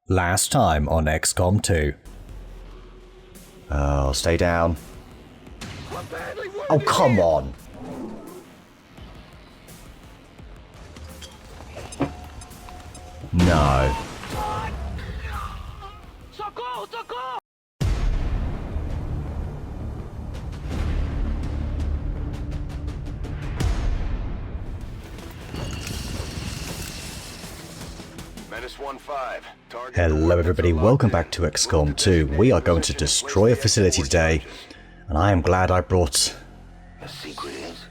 Last time on XCOM 2. Oh, stay down. Oh, come on! No. Hello everybody, welcome back to XCOM 2. We are going to destroy a facility today, and I am glad I brought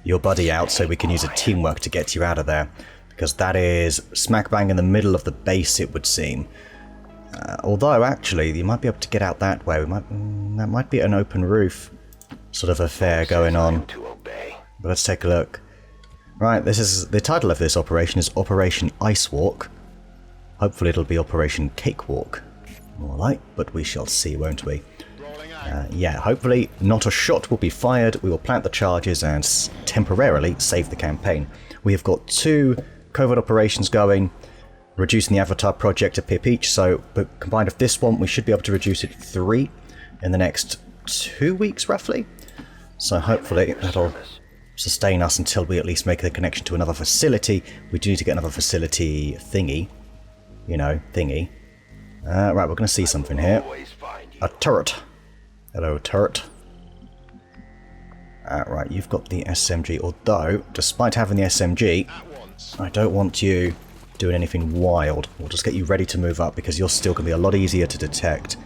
your buddy out so we can use a teamwork to get you out of there, because that is smack bang in the middle of the base, it would seem. Although actually you might be able to get out that way. That might be an open roof sort of affair going on. But let's take a look. Right, this is the title of this operation is Operation Ice Walk. Hopefully it'll be Operation Cakewalk. More like, but we shall see, won't we? Yeah, hopefully not a shot will be fired. We will plant the charges and temporarily save the campaign. We have got 2 covert operations going, reducing the Avatar project a pip each, so but combined with this one, we should be able to reduce it 3 in the next 2 weeks, roughly. So hopefully that'll sustain us until we at least make the connection to another facility. We do need to get another facility thingy. You know, thingy. Right, we're going to see something here. A turret. Hello, turret. Right, you've got the SMG, although, despite having the SMG, I don't want you doing anything wild. We'll just get you ready to move up, because you're still going to be a lot easier to detect.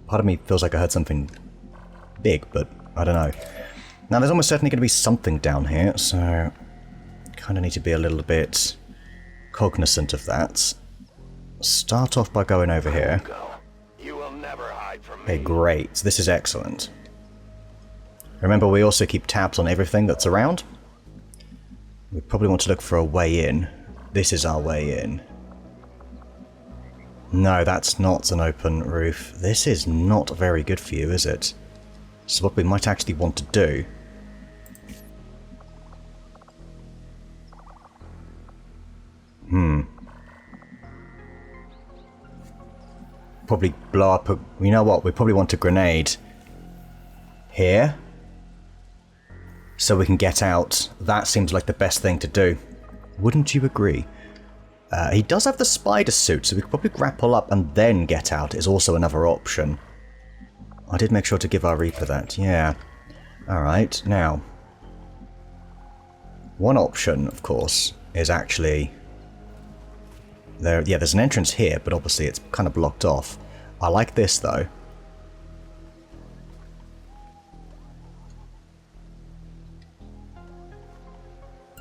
Part of me feels like I heard something big, but I don't know. Now, there's almost certainly going to be something down here, so kind of need to be a little bit cognizant of that. Start off by going over here. Okay, great. This is excellent. Remember, we also keep tabs on everything that's around. We probably want to look for a way in. This is our way in. No, that's not an open roof. This is not very good for you, is it? So what we might actually want to do probably blow up a... You know what? We probably want a grenade here so we can get out. That seems like the best thing to do. Wouldn't you agree? He does have the spider suit, so we could probably grapple up and then get out is also another option. I did make sure to give our Reaper that. Yeah. Alright, now. One option, of course, is actually... there's an entrance here, but obviously it's kind of blocked off. I like this, though.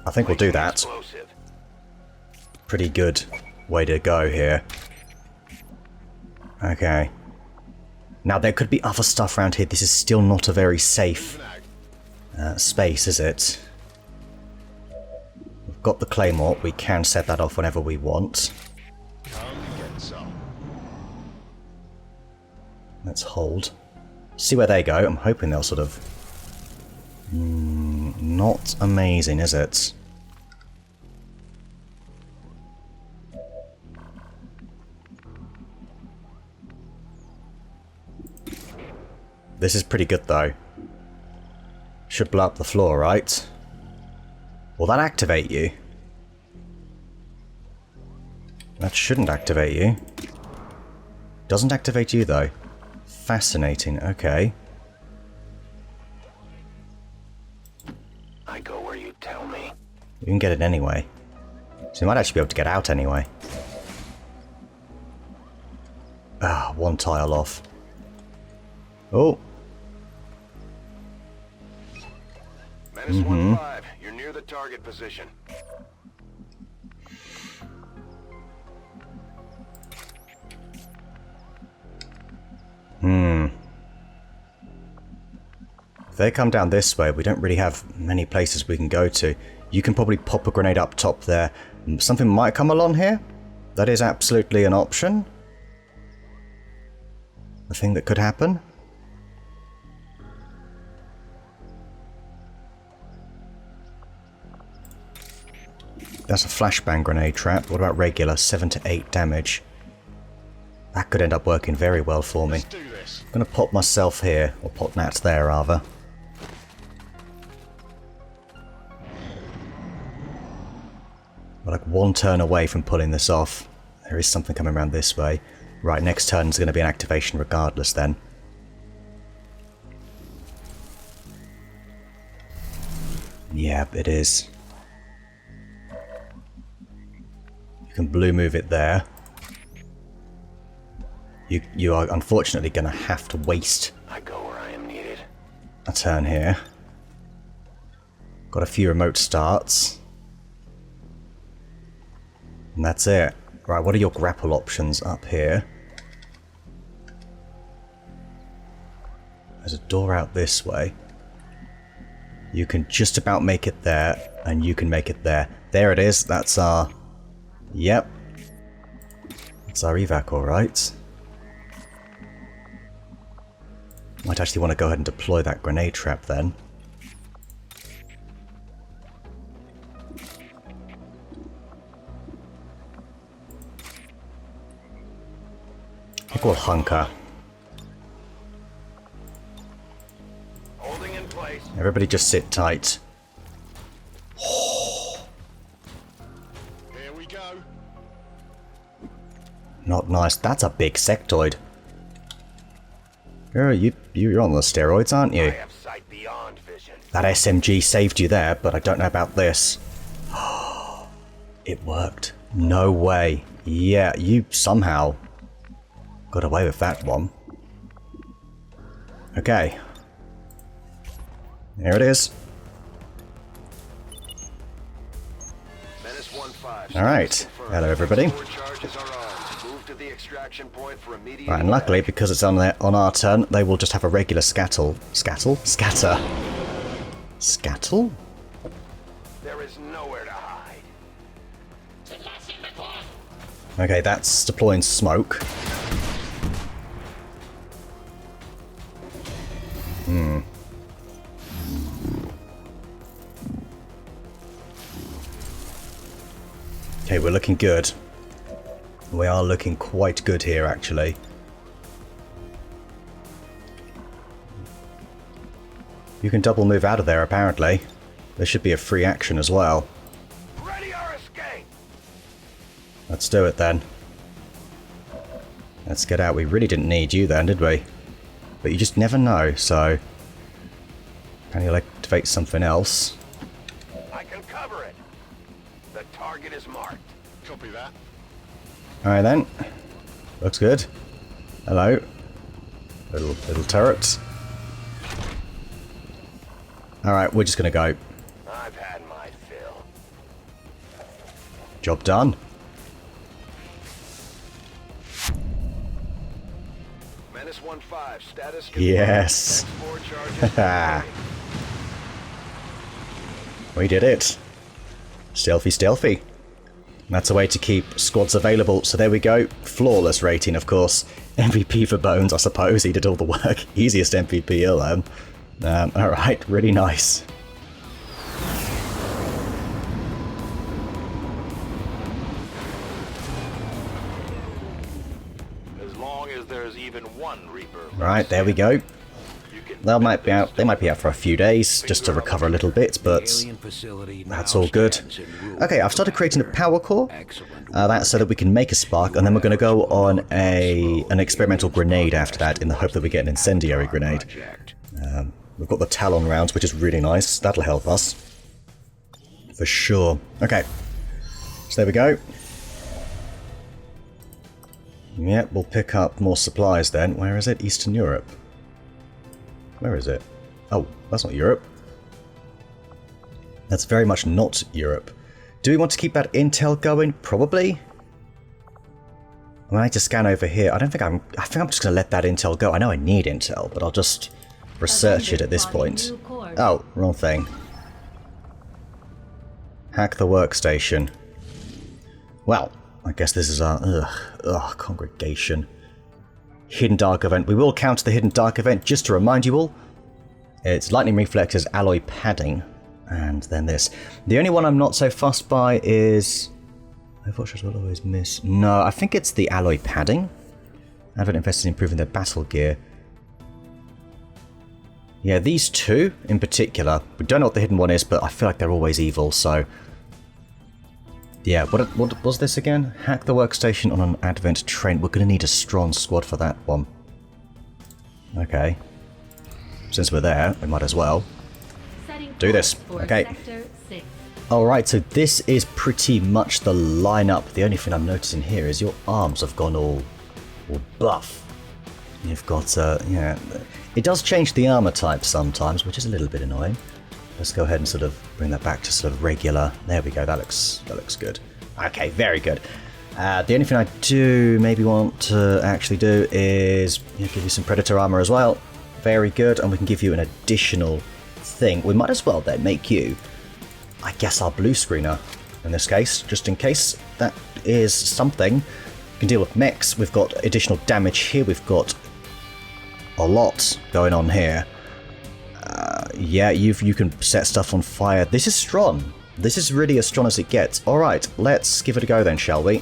I think we'll do that. Pretty good way to go here. Okay. Now, there could be other stuff around here. This is still not a very safe space, is it? We've got the Claymore. We can set that off whenever we want. Let's hold. See where they go. I'm hoping they'll sort of... not amazing, is it? This is pretty good, though. Should blow up the floor, right? Will that activate you? That shouldn't activate you. Doesn't activate you, though. Fascinating, okay. I go where you tell me. You can get it anyway. So you might actually be able to get out anyway. Ah, one tile off. Oh. Menace 1-5, you're near the target position. If they come down this way, we don't really have many places we can go to. You can probably pop a grenade up top there. Something might come along here. That is absolutely an option. A thing that could happen. That's a flashbang grenade trap. What about regular? 7 to 8 damage. That could end up working very well for me. I'm going to pop myself here, or pop Nat there rather. We're like one turn away from pulling this off. There is something coming around this way. Right, next turn is going to be an activation regardless then. Yeah, it is. You can blue move it there. You are unfortunately going to have to waste I go where I am needed. a turn here. Got a few remote starts. And that's it. Right, what are your grapple options up here? There's a door out this way. You can just about make it there, and you can make it there. There it is, that's our... Yep. That's our evac, alright. Might actually want to go ahead and deploy that grenade trap then. I think we'll hunker. Holding in place. Everybody just sit tight. Here we go. Not nice. That's a big sectoid. You're on the steroids, aren't I you? have sight beyond vision. That SMG saved you there, but I don't know about this. It worked. No way. Yeah, you somehow got away with that one. Okay. There it is. Menace 1-5. Alright. Hello, everybody. Forward charges are on. Move to the extraction point for immediate Right, and luckily, attack. because it's on our turn, they will just have a regular scatter. Scattle? Scattle? There is nowhere to hide. Okay, that's deploying smoke. Okay, we're looking good. We are looking quite good here, actually. You can double move out of there, apparently. There should be a free action as well. Ready or escape. Let's do it then. Let's get out. We really didn't need you then, did we? But you just never know, so... Can you activate something else? I can cover it. The target is marked. Copy that. Alright then. Looks good. Hello. Little turrets. Alright, we're just gonna go. I've had my fill. Job done. Menace 1-5. Status. Yes. X4 charges. We did it. Stealthy. That's a way to keep squads available. So there we go. Flawless rating, of course. MVP for Bones, I suppose. He did all the work. Easiest MVP you'll learn. Alright, really nice. As long as there's even one Reaper. Right, there we go. They might be out for a few days just to recover a little bit, but that's all good. Okay, I've started creating a power core. That's so that we can make a spark, and then we're going to go on an experimental grenade after that in the hope that we get an incendiary grenade. We've got the Talon rounds, which is really nice. That'll help us. For sure. Okay. So there we go. Yep, we'll pick up more supplies then. Where is it? Eastern Europe. Where is it? Oh, that's not Europe. That's very much not Europe. Do we want to keep that intel going? Probably. I need to scan over here. I think I'm just going to let that intel go. I know I need intel, but I'll just research it at this point. Oh, wrong thing. Hack the workstation. Well, I guess this is our congregation. Hidden Dark event. We will counter the Hidden Dark event just to remind you all. It's lightning reflexes, alloy padding. And then this. The only one I'm not so fussed by is... Overwatchers will always miss. No, I think it's the alloy padding. Advent invested in improving their battle gear. Yeah, these two in particular. We don't know what the hidden one is, but I feel like they're always evil, so... Yeah, what was this again? Hack the workstation on an Advent train. We're going to need a strong squad for that one. Okay. Since we're there, we might as well do this. Okay. Alright, so this is pretty much the lineup. The only thing I'm noticing here is your arms have gone all buff. You've got, yeah... It does change the armor type sometimes, which is a little bit annoying. Let's go ahead and sort of bring that back to sort of regular. There we go, that looks good. Okay, very good. The only thing I do maybe want to actually do is give you some Predator armor as well. Very good, and we can give you an additional thing. We might as well then make you, I guess, our blue screener in this case, just in case that is something. We can deal with mechs. We've got additional damage here. We've got a lot going on here. Yeah, you can set stuff on fire. This is strong. This is really as strong as it gets. Alright, let's give it a go then, shall we?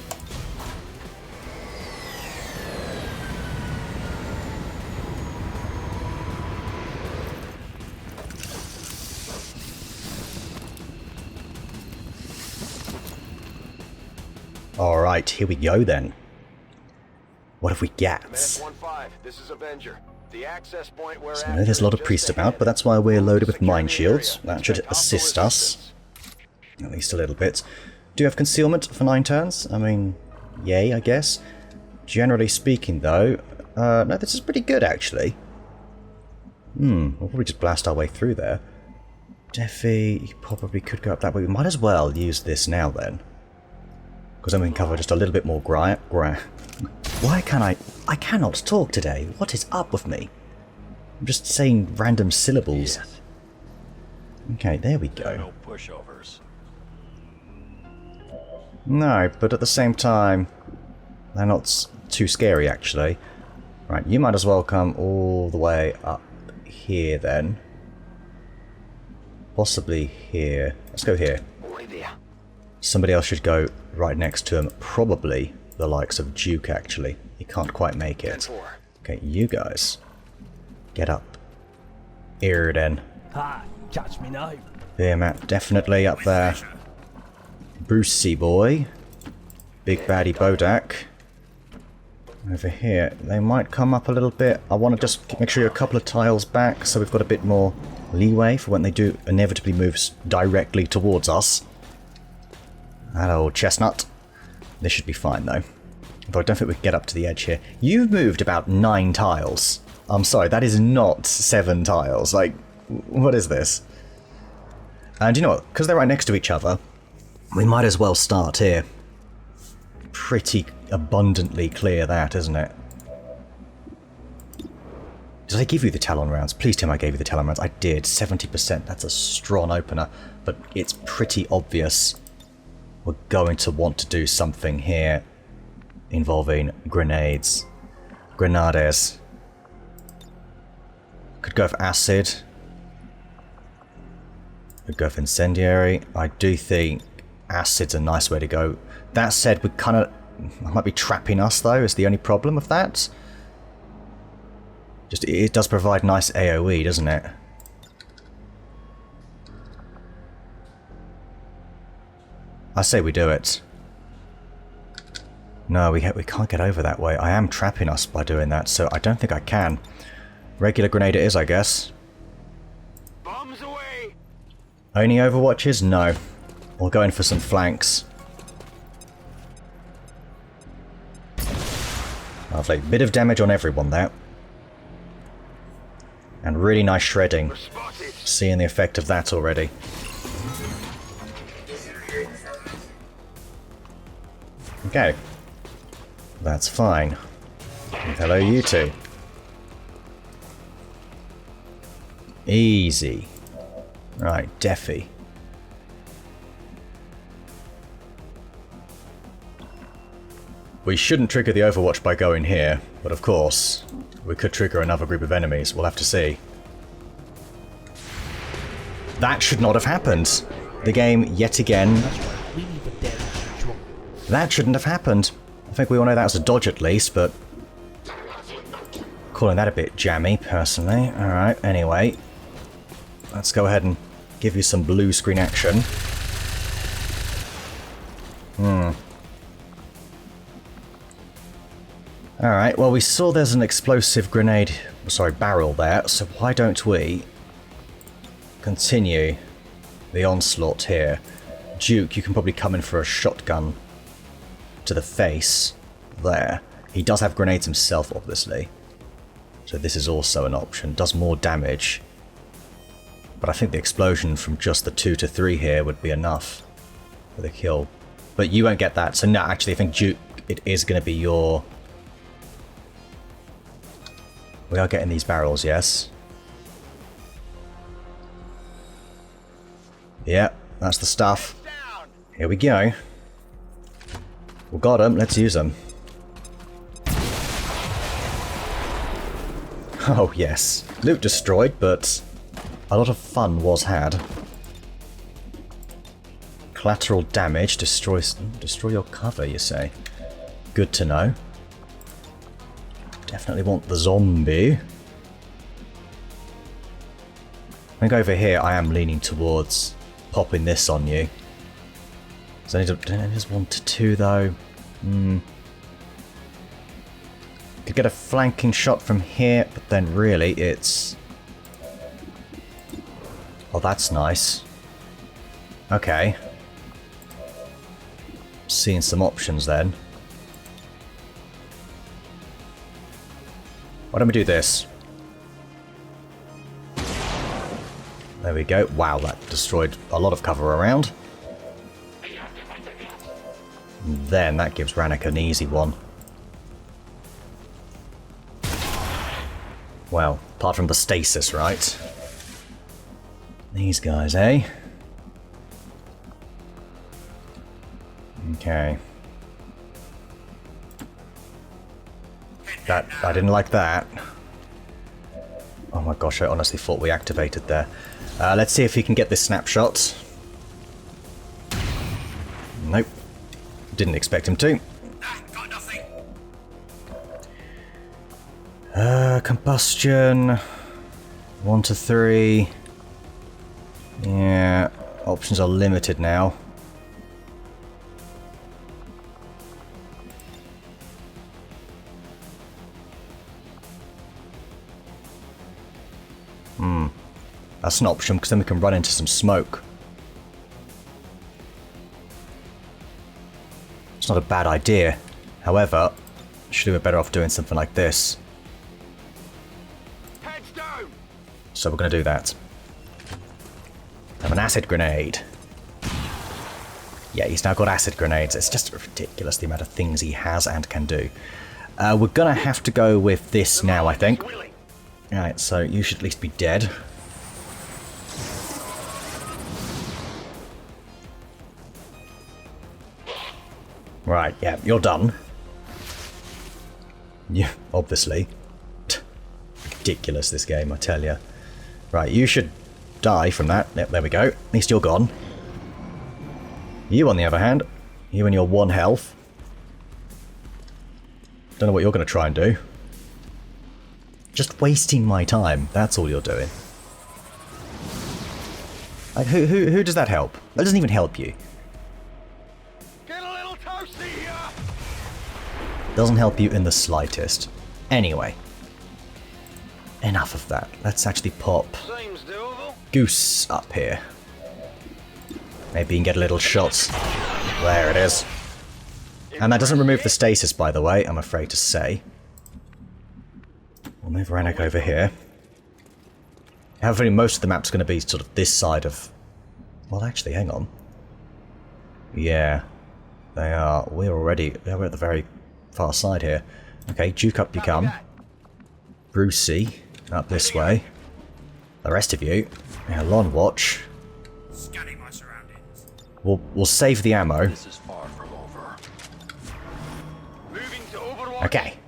Alright, here we go then. What have we got? This is Avenger. The access point where So I know there's a lot of priests about, but that's why we're loaded with mine shields. That should assist us. At least a little bit. Do you have concealment for 9 turns? I mean, yay, I guess. Generally speaking, though, no, this is pretty good, actually. We'll probably just blast our way through there. Deffy probably could go up that way. We might as well use this now, then. Because then we can cover just a little bit more Why can't I cannot talk today. What is up with me? I'm just saying random syllables. Yes. Okay, there we go. No pushovers. No, but at the same time, they're not too scary, actually. Right, you might as well come all the way up here, then. Possibly here. Let's go here. Somebody else should go right next to him. Probably the likes of Duke, actually. He can't quite make it. Okay, you guys. Get up. Here, then. Hi, catch me now. There, Matt. Definitely up there. Brucey boy. Big baddie Bodak. Over here. They might come up a little bit. I want to just make sure you're a couple of tiles back so we've got a bit more leeway for when they do inevitably move directly towards us. Hello, Chestnut. This should be fine, though. Although I don't think we can get up to the edge here. You've moved about 9 tiles. I'm sorry, that is not 7 tiles. Like, what is this? And you know what? Because they're right next to each other, we might as well start here. Pretty abundantly clear that, isn't it? Did I give you the Talon rounds? Please tell me I gave you the Talon rounds. I did. 70%. That's a strong opener. But it's pretty obvious we're going to want to do something here involving grenades. Grenades. Could go for acid. Could go for incendiary. I do think acid's a nice way to go. That said, we kind of... might be trapping us, though, is the only problem with that. Just, it does provide nice AoE, doesn't it? I say we do it. No, we can't get over that way. I am trapping us by doing that, so I don't think I can. Regular grenade it is, I guess. Bombs away. Only Overwatches? No. We'll go in for some flanks. Lovely. Bit of damage on everyone there. And really nice shredding. Seeing the effect of that already. Okay. That's fine. Hello, you two. Easy. Right, Deffy. We shouldn't trigger the Overwatch by going here, but of course, we could trigger another group of enemies. We'll have to see. That should not have happened. The game, yet again... We need the dead drunk. That shouldn't have happened. I think we all know that was a dodge at least, but... calling that a bit jammy, personally. Alright, anyway. Let's go ahead and give you some blue screen action. Alright, well we saw there's an explosive grenade... sorry, barrel there, so why don't we... continue the onslaught here. Duke, you can probably come in for a shotgun to the face there. He does have grenades himself, obviously. So this is also an option. Does more damage. But I think the explosion from just the 2 to 3 here would be enough for the kill. But you won't get that. So no, actually I think Duke, it is going to be your... We are getting these barrels, yes? Yep, that's the stuff. Here we go. We got them, let's use them. Oh yes, loot destroyed, but a lot of fun was had. Collateral damage, destroy your cover, you say? Good to know. Definitely want the zombie. I think over here I am leaning towards popping this on you. So I need to, just 1 to 2 though. Could get a flanking shot from here, but then really it's... Oh, that's nice. Okay. Seeing some options then. Why don't we do this? There we go. Wow, that destroyed a lot of cover around. And then that gives Rannick an easy one. Well, apart from the stasis, right? These guys, eh? Okay. That, I didn't like that. Oh my gosh, I honestly thought we activated there. Let's see if he can get this snapshot. Nope. Didn't expect him to. Got nothing. Combustion. 1 to 3. Yeah, options are limited now. That's an option, because then we can run into some smoke. It's not a bad idea. However, should we be better off doing something like this. Heads down. So we're going to do that. Have an acid grenade. Yeah, he's now got acid grenades. It's just ridiculous the amount of things he has and can do. We're going to have to go with this now, I think. Alright, so you should at least be dead. Right, yeah, you're done. Yeah, obviously. Ridiculous, this game, I tell you. Right, you should die from that. Yep, there we go. At least you're gone. You, on the other hand, you and your 1 health. Don't know what you're going to try and do. Just wasting my time. That's all you're doing. Like, who does that help? That doesn't even help you. Get a little toasty here. Doesn't help you in the slightest. Anyway. Enough of that. Let's actually pop Seems doable. Goose up here. Maybe you can get a little shot. There it is. And that doesn't remove the stasis, by the way, I'm afraid to say. We'll move Rannick over here. However, most of the map's going to be sort of this side of... Well, actually, hang on. Yeah, they are. We're at the very far side here. Okay, Duke up you come. Brucey, up this way. The rest of you, Lon watch. Scanning my surroundings. We'll save the ammo. This is far from over. Moving to Overwatch. Okay.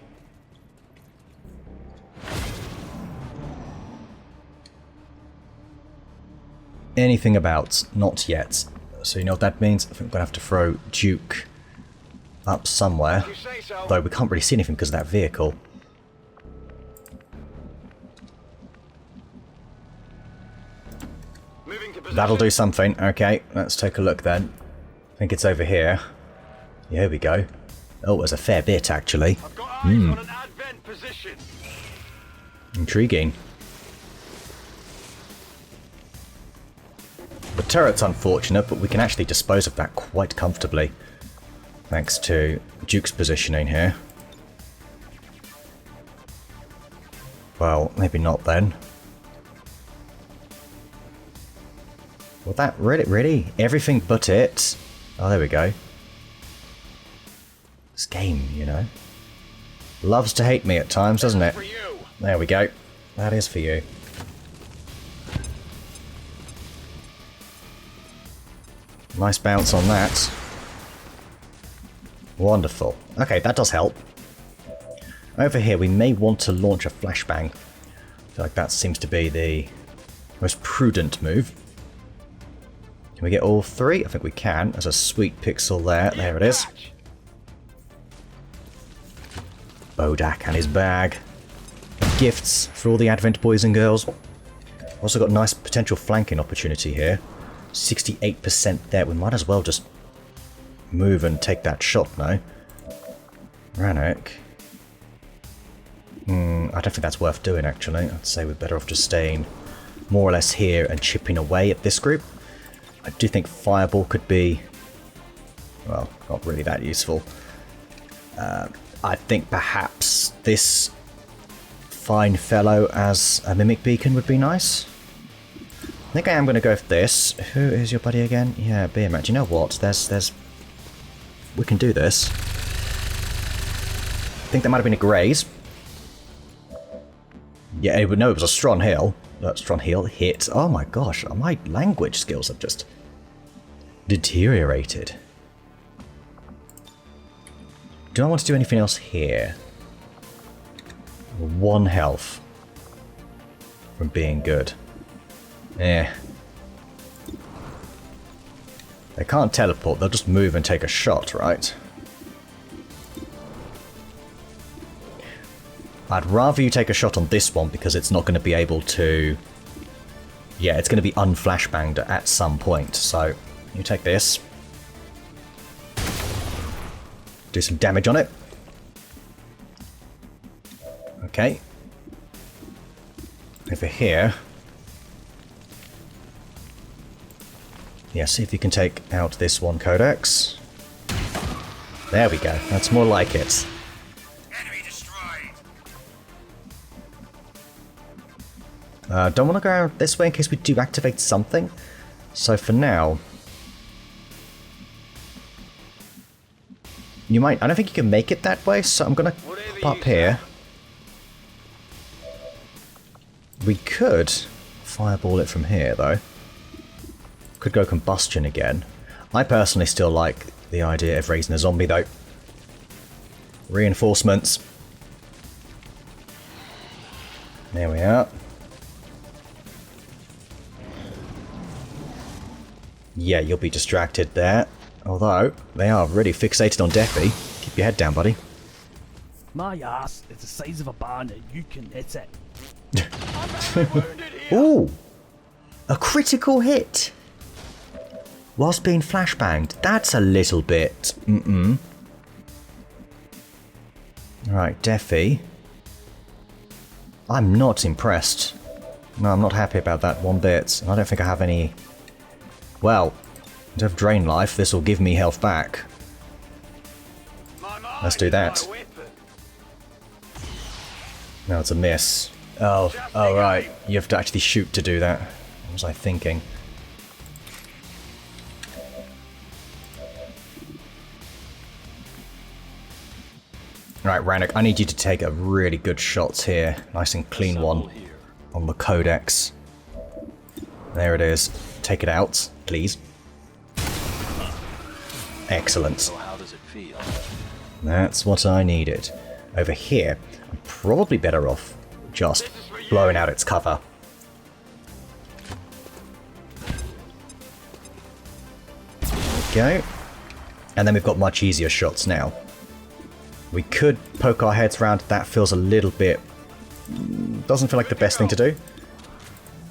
anything about. Not yet. So you know what that means? I think I'm going to have to throw Duke up somewhere. You say so. Though we can't really see anything because of that vehicle. Moving to position. That'll do something. Okay, let's take a look then. I think it's over here. Yeah, here we go. Oh, there's a fair bit actually. I've got eyes on an advent position. Intriguing. The turret's unfortunate, but we can actually dispose of that quite comfortably. Thanks to Duke's positioning here. Well, maybe not then. Well, that really? Everything but it? Oh, there we go. This game, you know. Loves to hate me at times, doesn't it? For you. There we go. That is for you. Nice bounce on that. Wonderful. Okay, that does help. Over here, we may want to launch a flashbang. I feel like that seems to be the most prudent move. Can we get all three? I think we can. There's a sweet pixel there. There it is. Bodak and his bag of gifts for all the Advent boys and girls. Also got nice potential flanking opportunity here. 68% there. We might as well just move and take that shot now. Rannoch. I don't think that's worth doing actually. I'd say we're better off just staying more or less here and chipping away at this group. I do think Fireball could be, well, not really that useful. I think perhaps this fine fellow as a Mimic Beacon would be nice. I think I am going to go for this. Who is your buddy again? Yeah, Beermat. You know what? There's... We can do this. I think that might have been a graze. Yeah, no, it was a strong hill. Strong hill hit. Oh my gosh, my language skills have just deteriorated. Do I want to do anything else here? 1 health from being good. Eh. They can't teleport, they'll just move and take a shot, right? I'd rather you take a shot on this one because it's not going to be able to... Yeah, it's going to be unflashbanged at some point, so you take this. Do some damage on it. Okay. Over here. Yeah, see if you can take out this one, Codex. There we go. That's more like it. Enemy destroyed. Don't want to go around this way in case we do activate something. So for now... You might... I don't think you can make it that way, so I'm going to pop up here. We could fireball it from here, though. Could go combustion again. I personally still like the idea of raising a zombie, though. Reinforcements. There we are. Yeah, you'll be distracted there. Although, they are really fixated on Deffy. Keep your head down, buddy. My ass is the size of a barn and you can hit it. Ooh! A critical hit! Whilst being flashbanged. That's a little bit... Alright, Deffy. I'm not impressed. No, I'm not happy about that one bit. I don't think I have any... Well, I don't have Drain Life. This will give me health back. Let's do that. No, it's a miss. Oh, right. You have to actually shoot to do that. What was I thinking? Right, Rannoch, I need you to take a really good shot here. Nice and clean one on the Codex. There it is. Take it out, please. Excellent. So how does it feel? That's what I needed. Over here, I'm probably better off just blowing out its cover. go. And then we've got much easier shots now. We could poke our heads around. That feels a little bit... doesn't feel like the best thing to do.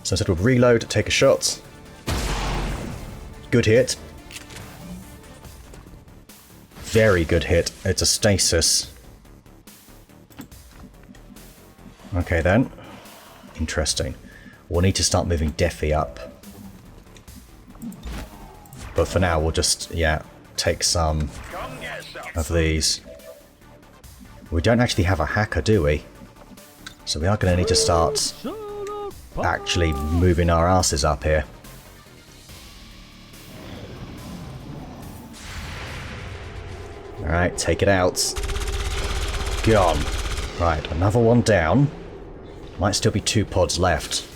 So instead we'll reload, take a shot. Good hit. Very good hit. It's a stasis. Okay then. Interesting. We'll need to start moving Deffy up. But for now we'll just, yeah, take some of these. We don't actually have a hacker, do we? So we are going to need to start actually moving our asses up here. Alright, take it out. Gone. Right, another one down. Might still be 2 pods left.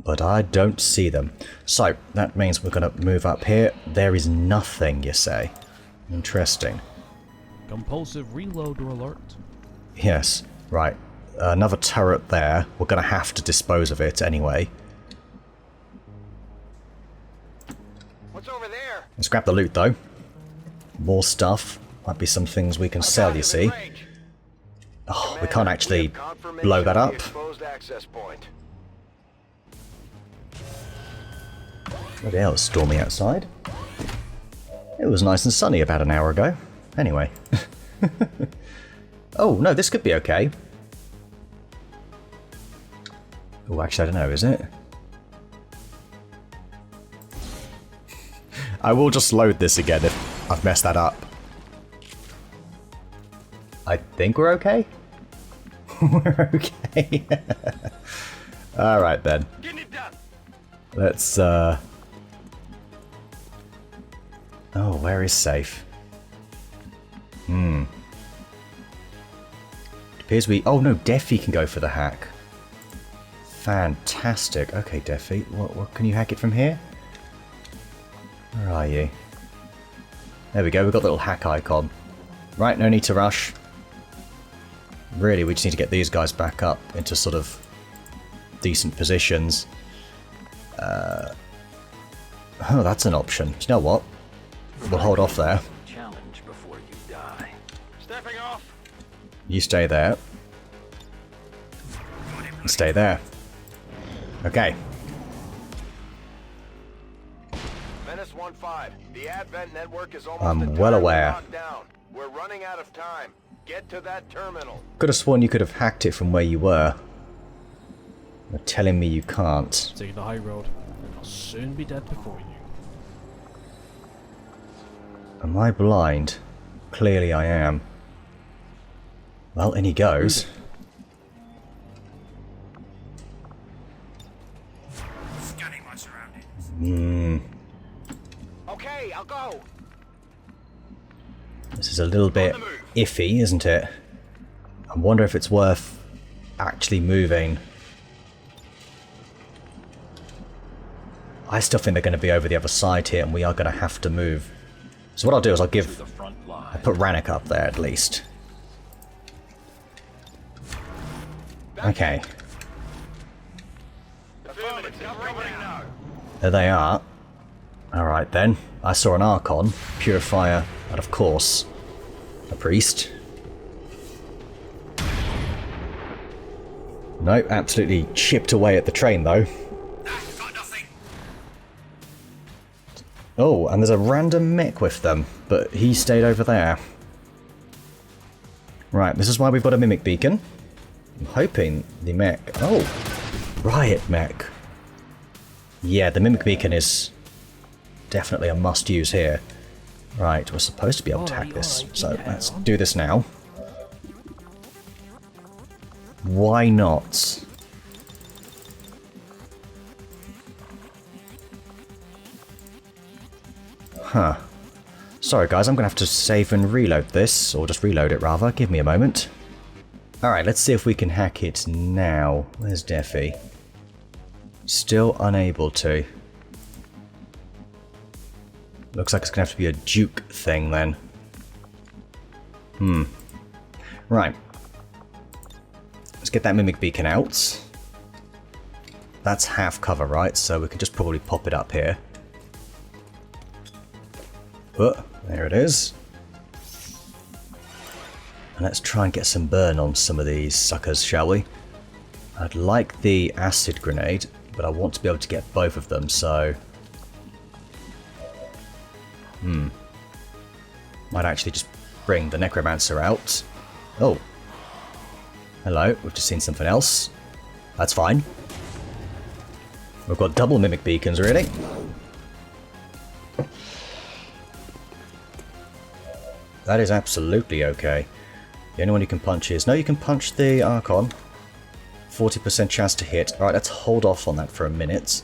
But I don't see them. So, that means we're going to move up here. There is nothing, you say. Interesting. Compulsive reloader alert. Yes, right. Another turret there. We're going to have to dispose of it anyway. What's over there? Let's grab the loot though. More stuff. Might be some things we can sell, you see. Oh, we can't actually blow that up. Bloody hell, it's stormy outside. It was nice and sunny about an hour ago. Anyway. Oh, no, this could be okay. Oh, actually, I don't know, is it? I will just load this again if I've messed that up. I think we're okay? We're okay. Alright then. Let's, Oh, where is safe? It appears we... Oh no, Deffy can go for the hack. Fantastic. Okay, Deffy. What can you hack it from here? Where are you? There we go, we've got the little hack icon. Right, no need to rush. Really, we just need to get these guys back up into sort of decent positions. Oh, that's an option. Do you know what? We'll hold off there. Challenge before you die. Stepping off. You stay there. And stay there. Okay. Menace 1-5. The Advent network is almost I'm well aware. down. We're running out of time. Get to that terminal. Could have sworn you could have hacked it from where you were. You're telling me you can't. Take the high road, and I'll soon be dead before you. Am I blind? Clearly I am. Well, in he goes. Scanning my surroundings. Okay, I'll go. This is a little bit iffy, isn't it? I wonder if it's worth actually moving. I still think they're going to be over the other side here, and we are going to have to move. So what I'll do is I'll put Rannick up there at least. Okay. There they are. Alright then. I saw an Archon, Purifier, and of course, a Priest. Nope, absolutely chipped away at the train though. Oh, and there's a random mech with them, but he stayed over there. Right, this is why we've got a Mimic Beacon. I'm hoping the mech... Oh! Riot mech. Yeah, the Mimic Beacon is definitely a must-use here. Right, we're supposed to be able to hack this, so let's do this now. Why not? Huh. Sorry guys, I'm going to have to save and reload this, or just reload it rather. Give me a moment. Alright, let's see if we can hack it now. Where's Deffy? Still unable to. Looks like it's going to have to be a Duke thing then. Right. Let's get that Mimic Beacon out. That's half cover, right? So we can just probably pop it up here. Oh, there it is. And let's try and get some burn on some of these suckers, shall we? I'd like the acid grenade, but I want to be able to get both of them, so... Might actually just bring the necromancer out. Oh. Hello, we've just seen something else. That's fine. We've got double mimic beacons, really. That is absolutely okay. The only one you can punch is... No, you can punch the Archon. 40% chance to hit. Alright, let's hold off on that for a minute.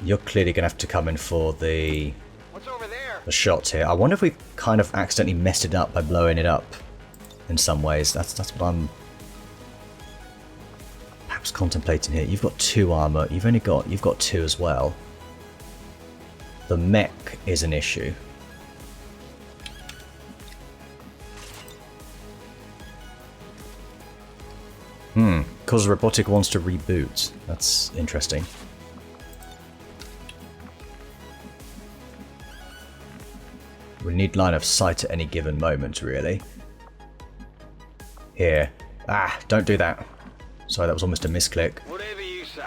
You're clearly going to have to come in for the shot here. I wonder if we kind of accidentally messed it up by blowing it up in some ways. That's what I'm perhaps contemplating here. You've got 2 armor. You've got 2 as well. The mech is an issue. Because Robotic wants to reboot. That's interesting. We need line of sight at any given moment, really. Here. Ah, don't do that. Sorry, that was almost a misclick. Whatever you say.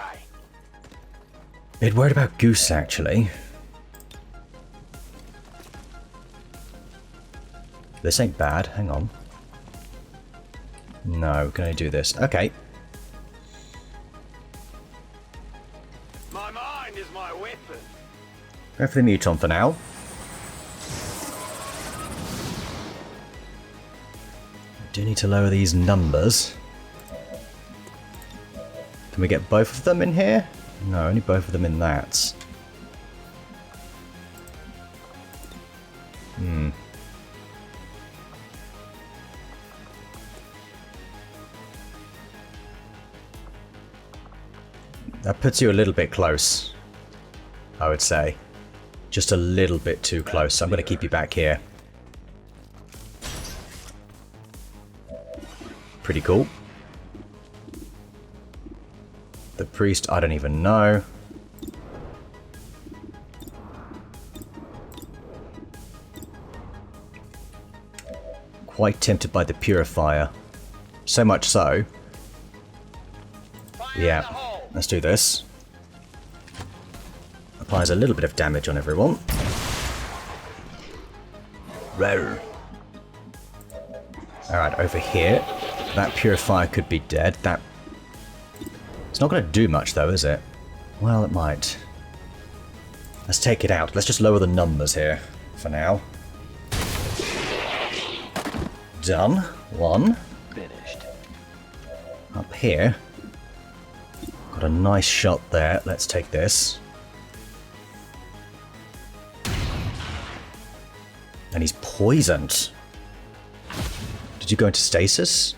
Bit worried about Goose, actually. This ain't bad. Hang on. No, we can only do this. Okay. My mind is my weapon. Go for the Muton for now. Do need to lower these numbers. Can we get both of them in here? No, only both of them in that. That puts you a little bit close, I would say. Just a little bit too close. I'm going to keep you back here. Pretty cool. The priest, I don't even know. Quite tempted by the purifier. So much so. Yeah, let's do this. Applies a little bit of damage on everyone. Roar. Alright, over here. That purifier could be dead. That... It's not going to do much though, is it? Well, it might. Let's take it out. Let's just lower the numbers here for now. Done. 1. Finished. Up here. Got a nice shot there. Let's take this. And he's poisoned. Did you go into stasis?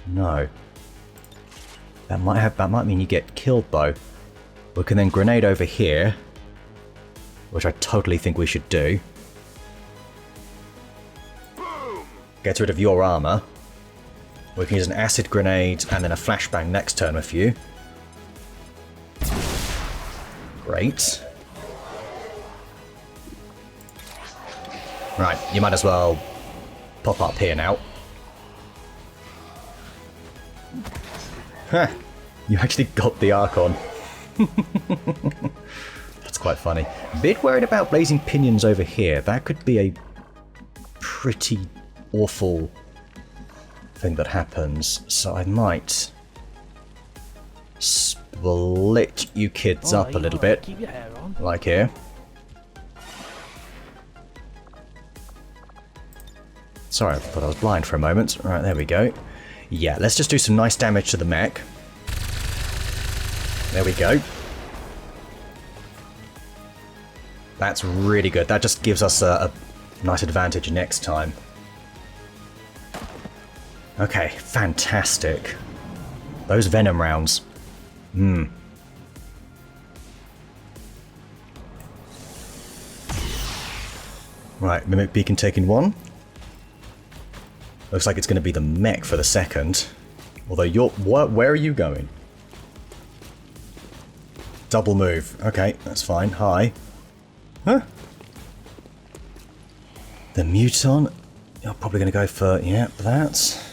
No. That might mean you get killed though. We can then grenade over here, which I totally think we should do. Get rid of your armor. We can use an acid grenade and then a flashbang next turn with you. Great. Right, you might as well pop up here now. Ha! You actually got the Archon. That's quite funny. Bit worried about blazing pinions over here. That could be a pretty awful thing that happens. So I might split you kids up a little bit. Keep your hair on. Like here. Sorry, I thought I was blind for a moment. Right, there we go. Yeah, let's just do some nice damage to the mech. There we go. That's really good. That just gives us a nice advantage next time. Okay, fantastic. Those venom rounds. Right, Mimic Beacon taking 1. Looks like it's going to be the mech for the second. Although you're... Where are you going? double move. Okay, that's fine. Hi. Huh? The Muton. You're probably going to go for, yeah, that.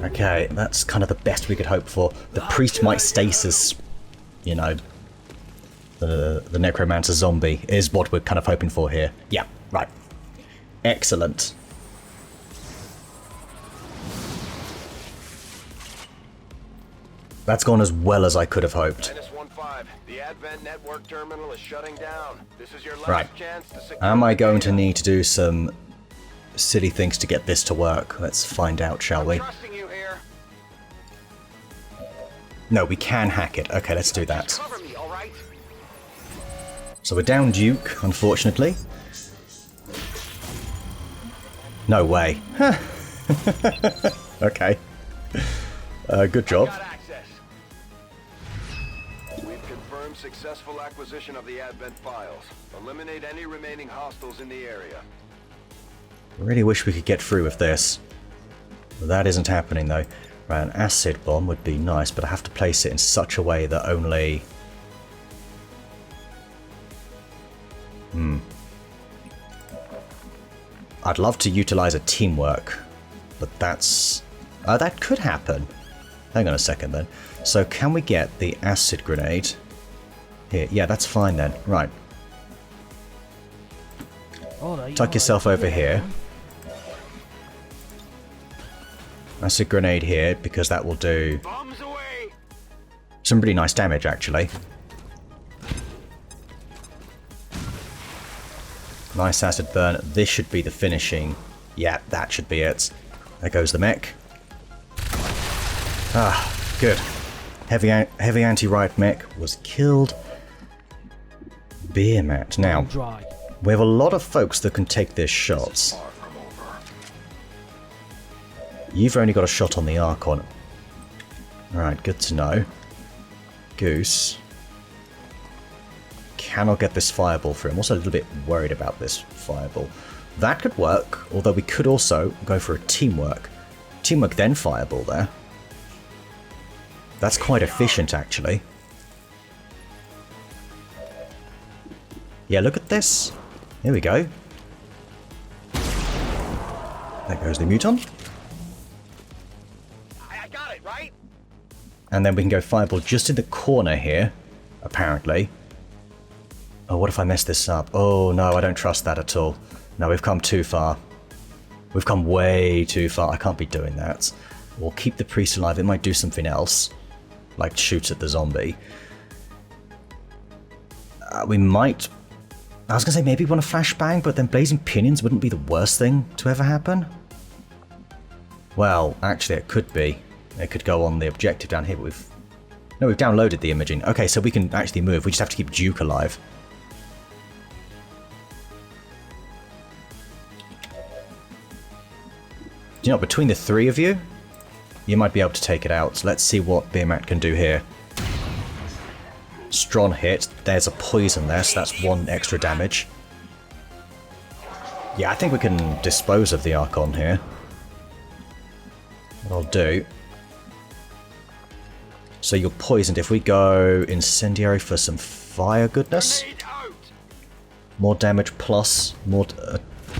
Okay, that's kind of the best we could hope for. The priest might stasis, you know, the necromancer zombie is what we're kind of hoping for here. Yeah, right. Excellent. That's gone as well as I could have hoped. -15. The Advent network terminal is shutting down. This is your last Right. chance to secure Am I the going to data. need to do some silly things to get this to work? Let's find out, shall we? Trusting you here. No, we can hack it. Okay, let's do that. Cover me, all right? So we're down Duke, unfortunately. No way. Okay. Good job. Got access. We've confirmed successful acquisition of the Advent files. Eliminate any remaining hostiles in the area. Really wish we could get through with this. That isn't happening though. Right, an acid bomb would be nice, but I have to place it in such a way that only... I'd love to utilize a teamwork, but that's... that could happen. Hang on a second then. So can we get the acid grenade? Here, yeah, that's fine then. Right, Alright, tuck yourself over here. Acid grenade here, because that will do Bombs away! some really nice damage, actually. Nice acid burn. This should be the finishing. Yeah, that should be it. There goes the mech. Ah, good. Heavy anti-riot mech was killed. Beer mat. Now, dry. we have a lot of folks that can take their shots. You've only got a shot on the Archon. Alright, good to know. Goose. Cannot get this fireball through. I'm also a little bit worried about this fireball. That could work, although we could also go for a teamwork. Teamwork then fireball there. That's quite efficient, actually. Yeah, look at this. Here we go. There goes the Muton. I got it, right? And then we can go fireball just in the corner here, apparently. Oh, what if I mess this up? Oh, no, I don't trust that at all. No, we've come too far. We've come way too far. I can't be doing that. We'll keep the priest alive. It might do something else, like shoot at the zombie. We might... I was going to say maybe want a flashbang, but then blazing pinions wouldn't be the worst thing to ever happen. Well, actually, it could be. It could go on the objective down here, but we've... No, we've downloaded the imaging. Okay, so we can actually move. We just have to keep Duke alive. You know, between the three of you, you might be able to take it out. So let's see what Beermat can do here. Strong hit. There's a poison there, so that's one extra damage. Yeah, I think we can dispose of the Archon here. What I'll do... So you're poisoned. If we go incendiary for some fire goodness, Grenade out! more damage plus more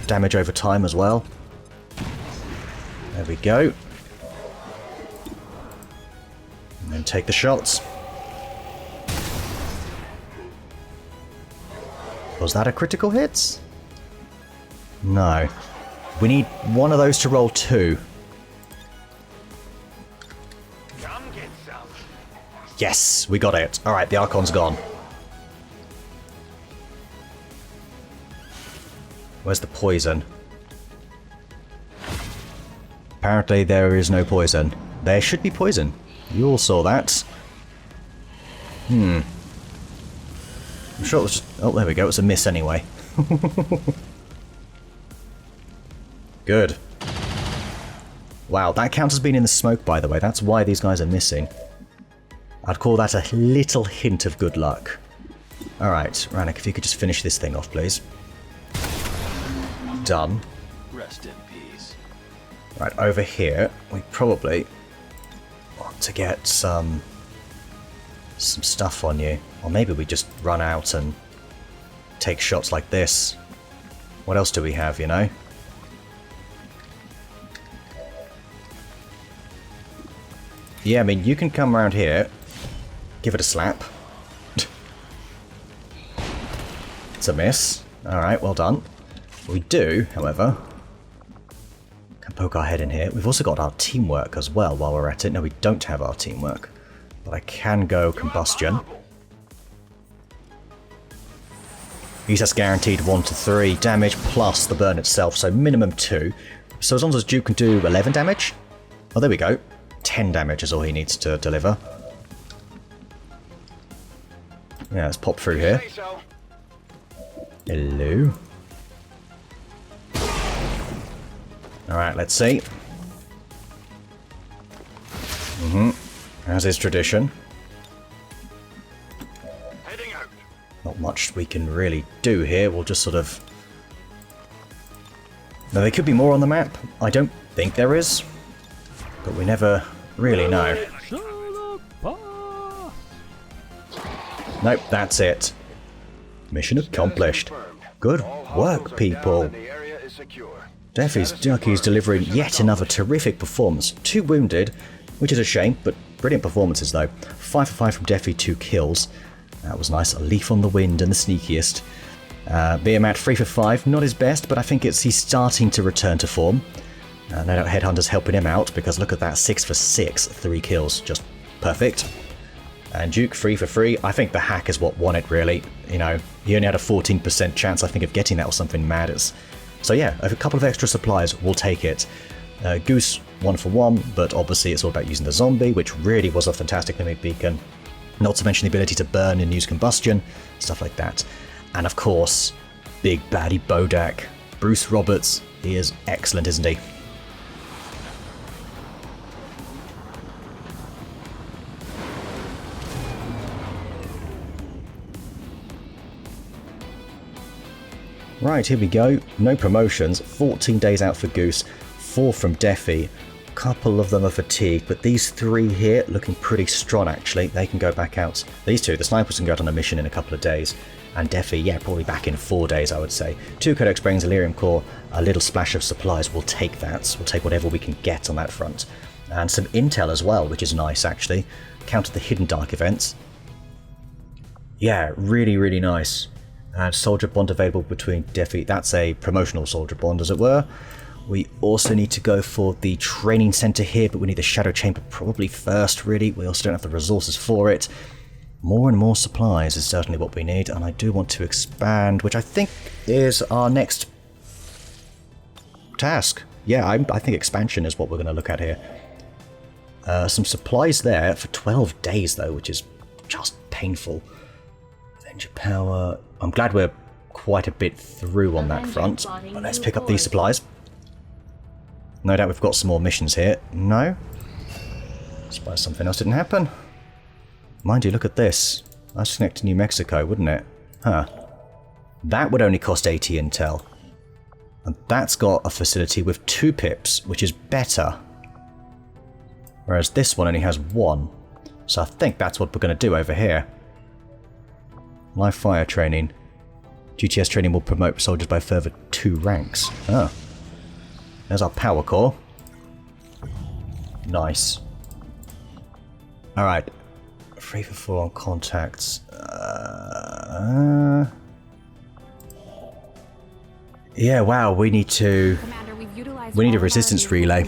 damage over time as well. There we go. And then take the shots. Was that a critical hit? No. We need one of those to roll 2. Come get some. Yes, we got it. Alright, the Archon's gone. Where's the poison? Apparently there is no poison. There should be poison. You all saw that. I'm sure it was just... Oh, there we go. It's a miss anyway. Good. Wow, that counts as being in the smoke, by the way. That's why these guys are missing. I'd call that a little hint of good luck. Alright, Rannick, if you could just finish this thing off, please. Done. Rest in peace. Right, over here, we probably want to get some some stuff on you. Or maybe we just run out and take shots like this. What else do we have, you know? Yeah, I mean, you can come around here, give it a slap. It's a miss. Alright, well done. We do, however, can poke our head in here. We've also got our teamwork as well while we're at it. No, we don't have our teamwork. But I can go combustion. Use that's guaranteed 1 to 3 damage plus the burn itself, so minimum 2. So as long as Duke can do 11 damage. Oh, there we go. 10 damage is all he needs to deliver. Yeah, let's pop through here. Hello. Alright, let's see. As is tradition. Not much we can really do here. We'll just sort of... Now, there could be more on the map. I don't think there is. But we never really know. Nope, that's it. Mission accomplished. Good work, people. Deffy's Dhuckies delivering yet another terrific performance. 2 wounded, which is a shame, but brilliant performances though. 5 for 5 from Deffy, 2 kills. That was nice. A leaf on the wind and the sneakiest. Beermat 3 for 5, not his best, but I think he's starting to return to form. No doubt Headhunter's helping him out, because look at that, 6 for 6, 3 kills, just perfect. And Duke 3 for 3, I think the hack is what won it really. You know, he only had a 14% chance I think of getting that or something mad. So yeah, a couple of extra supplies, we'll take it. Goose 1 for 1, but obviously it's all about using the zombie, which really was a fantastic mimic beacon. Not to mention the ability to burn and use combustion, stuff like that. And of course, big baddie Bodak. Bruce Roberts, he is excellent, isn't he? Right, here we go. No promotions. 14 days out for Goose. 4 from Deffy. A couple of them are fatigued, but these 3 here looking pretty strong actually. They can go back out. These 2, the snipers can go out on a mission in a couple of days. And Deffy, yeah, probably back in 4 days I would say. 2 Codex Brains, Elerium Core, a little splash of supplies. We'll take that. We'll take whatever we can get on that front. And some intel as well, which is nice actually. Counter the hidden dark events. Yeah, really, really nice. And soldier bond available between Deffy. That's a promotional soldier bond, as it were. We also need to go for the training center here, but we need the shadow chamber probably first, really. We also don't have the resources for it. More and more supplies is certainly what we need, and I do want to expand, which I think is our next task. Yeah, I think expansion is what we're going to look at here. Some supplies there for 12 days, though, which is just painful. Avenger power. I'm glad we're quite a bit through on that front. But let's pick up these supplies. No doubt we've got some more missions here. No? I suppose something else didn't happen. Mind you, look at this. That's connect to New Mexico, wouldn't it? Huh. That would only cost 80 intel. And that's got a facility with 2 pips, which is better. Whereas this one only has 1. So I think that's what we're going to do over here. Live fire training. GTS training will promote soldiers by a further 2 ranks. Ah. There's our power core. Nice. Alright. 3 for 4 on contacts. Yeah, wow, we need to... We need a resistance relay.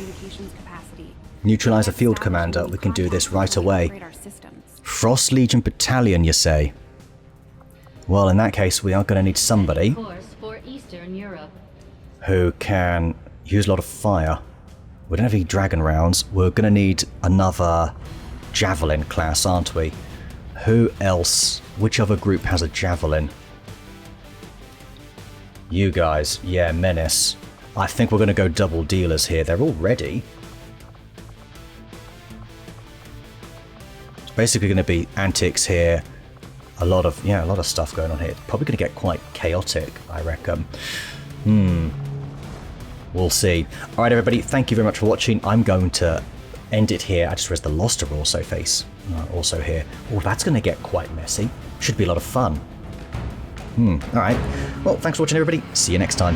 Neutralize a field commander. We can do this right away. Frost Legion Battalion, you say? Well, in that case, we are going to need somebody who can use a lot of fire. We don't have any dragon rounds. We're going to need another javelin class, aren't we? Who else? Which other group has a javelin? You guys. Yeah, Menace. I think we're going to go double dealers here. They're all ready. It's basically going to be antics here. A lot of stuff going on here. Probably going to get quite chaotic, I reckon. We'll see. Alright everybody, thank you very much for watching. I'm going to end it here. I just realized the Lost are also also here. Oh, that's going to get quite messy. Should be a lot of fun. Alright. Well, thanks for watching, everybody. See you next time.